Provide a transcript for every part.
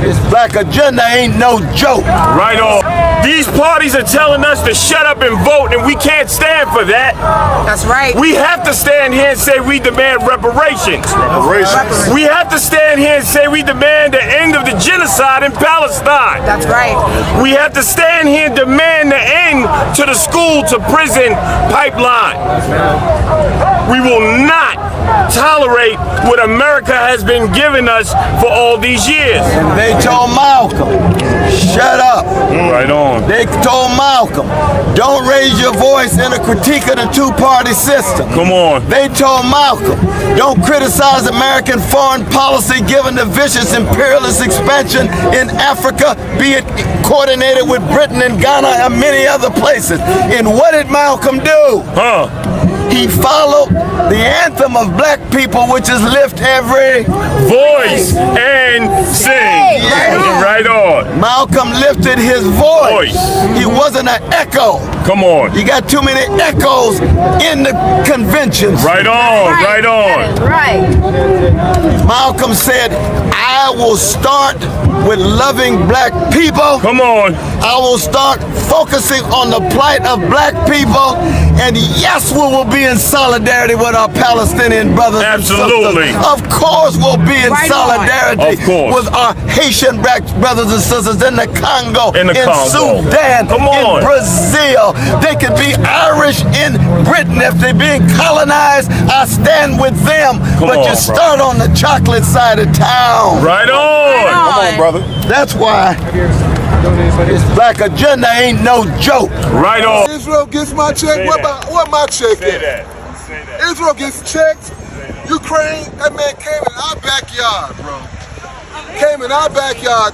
This black agenda ain't no joke. Right on. These parties are telling us to shut up and vote, and we can't stand for that. That's right. We have to stand here and say we demand reparations. We have to stand here and say we demand the end of the genocide in Palestine. That's right. We have to stand here and demand the end to the school to prison pipeline. We will not tolerate what America has been giving us for all these years. They told Malcolm, shut up. Right on. They told Malcolm, don't raise your voice in a critique of the two-party system. Come on. They told Malcolm, don't criticize American foreign policy given the vicious imperialist expansion in Africa, be it coordinated with Britain and Ghana and many other places. And what did Malcolm do? He followed the anthem of black people, which is lift every voice and sing. Right on. Malcolm lifted his voice. He wasn't an echo. Come on. You got too many echoes in the conventions. Right on. Right on. Right. Malcolm said, I will start with loving black people. Come on. I will start focusing on the plight of black people. And yes, we will be in solidarity with our Palestinian brothers Absolutely. and sisters. Of course we'll be in solidarity with our Haitian black brothers and sisters in the Congo, in Sudan, in Brazil. They could be Irish in Britain if they're being colonized. I stand with them. But you start on the chocolate side of town. Right on. Come on, brother. That's why this black agenda ain't no joke. Right on. Israel gets my check. What my check is? Israel gets checked. Ukraine, that man came in our backyard, bro. Came in our backyard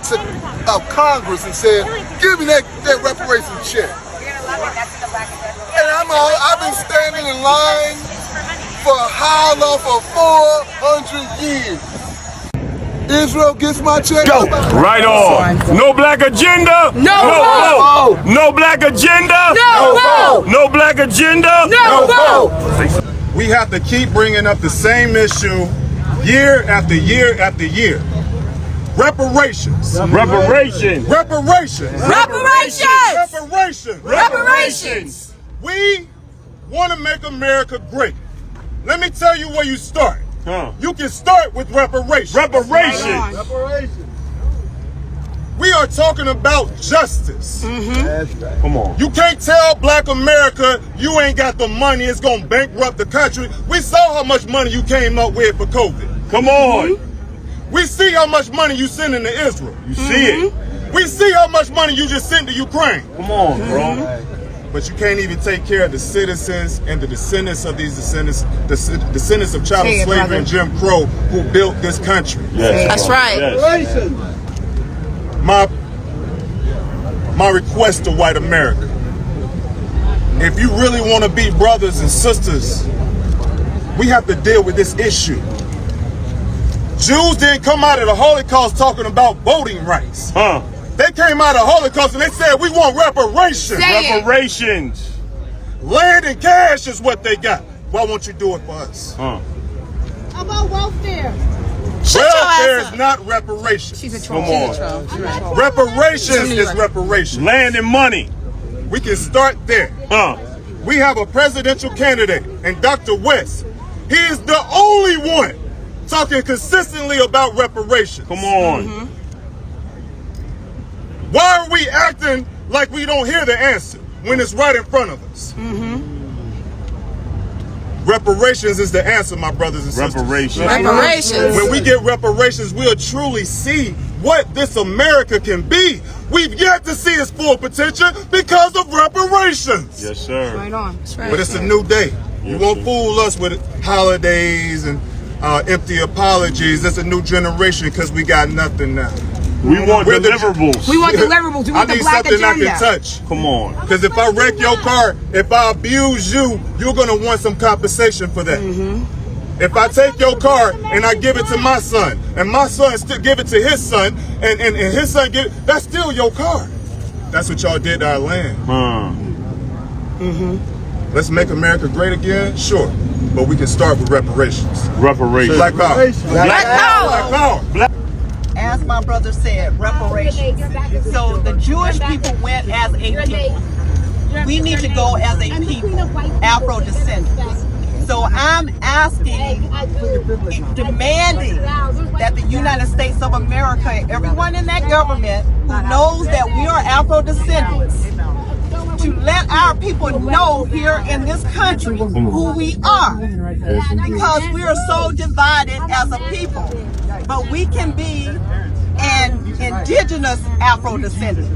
of Congress and said, give me that reparations check. And I've been standing in line for how long? For 400 years. Israel gets my check. Go. Right on. No black agenda. No vote. No black agenda. No vote. No black agenda. No vote. We have to keep bringing up the same issue year after year after year. Reparations. Reparations. Reparations. Reparations. Reparations. Reparations. We want to make America great. Let me tell you where you start. You can start with reparations. Reparations. We are talking about justice. Come on. You can't tell black America you ain't got the money, it's going to bankrupt the country. We saw how much money you came up with for COVID. Come on. We see how much money you sending to Israel. You see it. We see how much money you just sent to Ukraine. Come on, bro. But you can't even take care of the citizens and the descendants of these descendants of chattel slavery and Jim Crow who built this country. Yes. That's right. Yes. My request to white America, if you really want to be brothers and sisters, we have to deal with this issue. Jews didn't come out of the Holocaust talking about voting rights. They came out of the Holocaust and they said, we want reparations. Reparations. Land and cash is what they got. Why won't you do it for us? How about welfare? Welfare is not reparations. She's a troll. Reparations is reparations. Land and money. We can start there. We have a presidential candidate, and Dr. West, he is the only one talking consistently about reparations. Come on. Why are we acting like we don't hear the answer when it's right in front of us? Reparations is the answer, my brothers and sisters. Reparations. When we get reparations, we'll truly see what this America can be. We've yet to see its full potential because of reparations. Yes, sir. Right on. That's right. But it's a new day. You won't fool us with holidays and empty apologies. It's a new generation because we got nothing now. We want deliverables. We want deliverables. We want the black agenda. I need something I can touch. Come on. Because if I wreck your car, if I abuse you, you're going to want some compensation for that. If I take your car and I give it to my son, and my son still give it to his son, and his son give it, that's still your car. That's what y'all did to our land. Let's make America great again, sure. But we can start with reparations. Reparations. Black power. Black power. Black power. as my brother said, reparations. So the Jewish people went as a people. We need to go as a people, Afro-descendants. So I'm asking, demanding that the United States of America, everyone in that government who knows that we are Afro-descendants, to let our people know here in this country who we are, because we are so divided as a people. But we can be an indigenous Afro-descendant.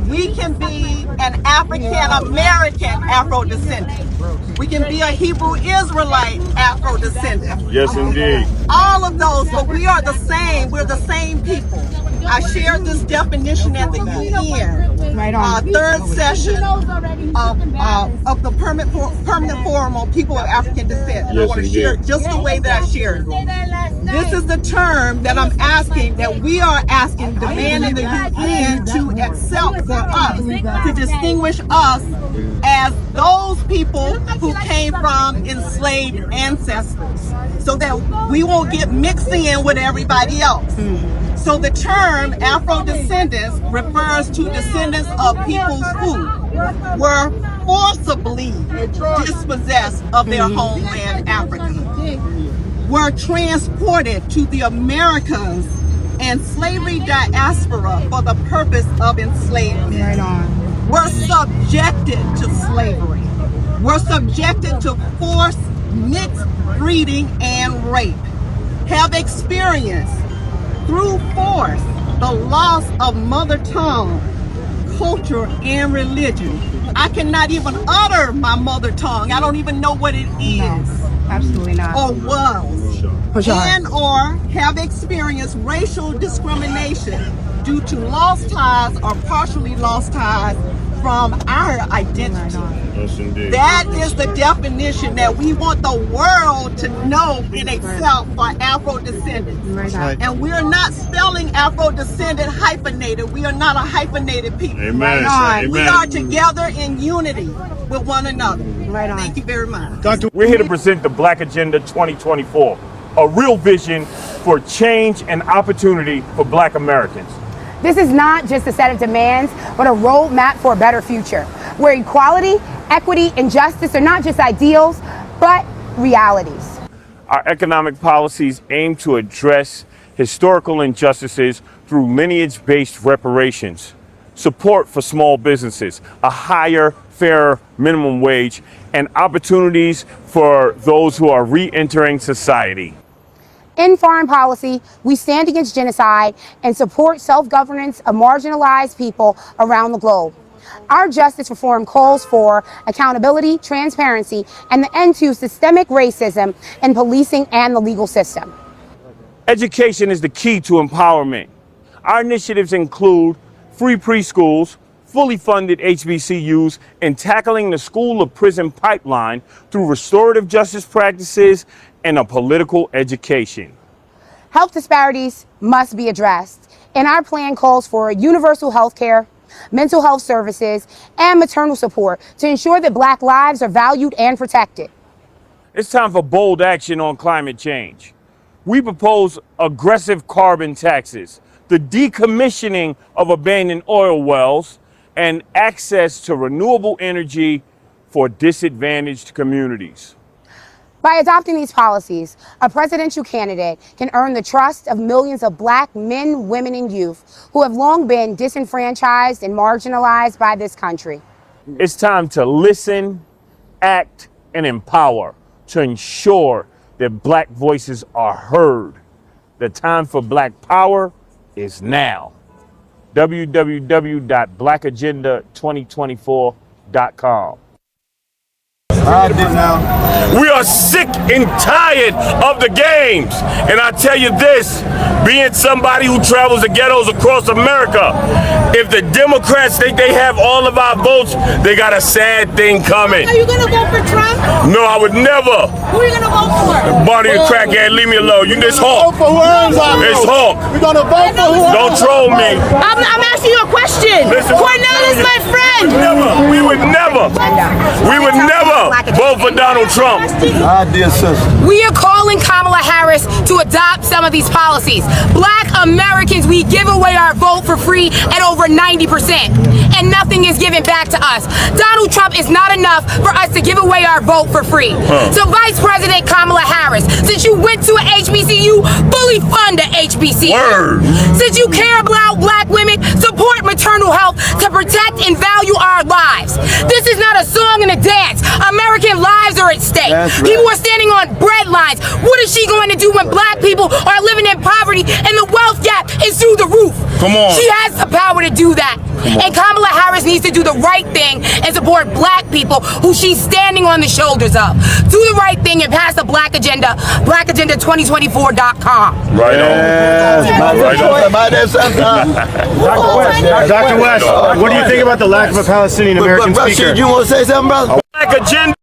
We can be an African-American Afro-descendant. We can be a Hebrew Israelite Afro-descendant. Yes, indeed. All of those, but we are the same. We're the same people. I shared this definition at the UN, third session of the permanent forum on people of African descent. And I want to share it just the way that I shared it. This is the term that I'm asking, that we are asking, demanding the UN to accept for us, to distinguish us as those people who came from enslaved ancestors, so that we won't get mixed in with everybody else. So the term Afro-descendants refers to descendants of peoples who were forcibly dispossessed of their homeland, Africa, were transported to the Americas and slavery diaspora for the purpose of enslavement, were subjected to slavery, were subjected to forced mixed breeding and rape, have experienced through force the loss of mother tongue, culture, and religion. I cannot even utter my mother tongue. I don't even know what it is. No, absolutely not. Or was. And or have experienced racial discrimination due to lost ties or partially lost ties from our identity. Yes, indeed. That is the definition that we want the world to know and accept for Afro-descendants. Right. And we are not spelling Afro-descendant hyphenated. We are not a hyphenated people. Amen. Right on. We are together in unity with one another. Right on. Thank you very much. We're here to present the Black Agenda 2024, a real vision for change and opportunity for Black Americans. This is not just a set of demands, but a roadmap for a better future, where equality, equity, and justice are not just ideals, but realities. Our economic policies aim to address historical injustices through lineage-based reparations, support for small businesses, a higher, fairer minimum wage, and opportunities for those who are re-entering society. In foreign policy, we stand against genocide and support self-governance of marginalized people around the globe. Our justice reform calls for accountability, transparency, and the end to systemic racism in policing and the legal system. Education is the key to empowerment. Our initiatives include free preschools, fully funded HBCUs, and tackling the school of prison pipeline through restorative justice practices and a political education. Health disparities must be addressed, and our plan calls for universal health care, mental health services, and maternal support to ensure that Black lives are valued and protected. It's time for bold action on climate change. We propose aggressive carbon taxes, the decommissioning of abandoned oil wells, and access to renewable energy for disadvantaged communities. By adopting these policies, a presidential candidate can earn the trust of millions of Black men, women, and youth who have long been disenfranchised and marginalized by this country. It's time to listen, act, and empower to ensure that Black voices are heard. The time for Black power is now. www.blackagenda2024.com. We are sick and tired of the games. And I tell you this, being somebody who travels the ghettos across America, if the Democrats think they have all of our votes, they got a sad thing coming. Are you going to vote for Trump? No, I would never. Who are you going to vote for? Barney the crackhead, leave me alone. You this Hulk. It's Hulk. We're going to vote for who? Don't troll me. I'm asking you a question. Listen, Cornel is my friend. We would never vote vote for Donald Trump. My dear sister. We are calling Kamala Harris to adopt some of these policies. Black Americans, we give away our vote for free at over 90%, and nothing is given back to us. Donald Trump is not enough for us to give away our vote for free. So Vice President Kamala Harris, since you went to an HBCU, fully fund the HBCU. Word. Since you care about black women, support maternal health to protect and value our lives. This is not a song and a dance. American lives are at stake. That's right. People are standing on bread lines. What is she going to do when black people are living in poverty and the wealth gap is through the roof? Come on. She has the power to do that. And Kamala Harris needs to do the right thing and support black people who she's standing on the shoulders of. Do the right thing and pass the Black Agenda, blackagenda2024.com. Right on. Right on. Dr. West, what do you think about the lack of a Palestinian American speaker? You want to say something, brother? Black Agenda.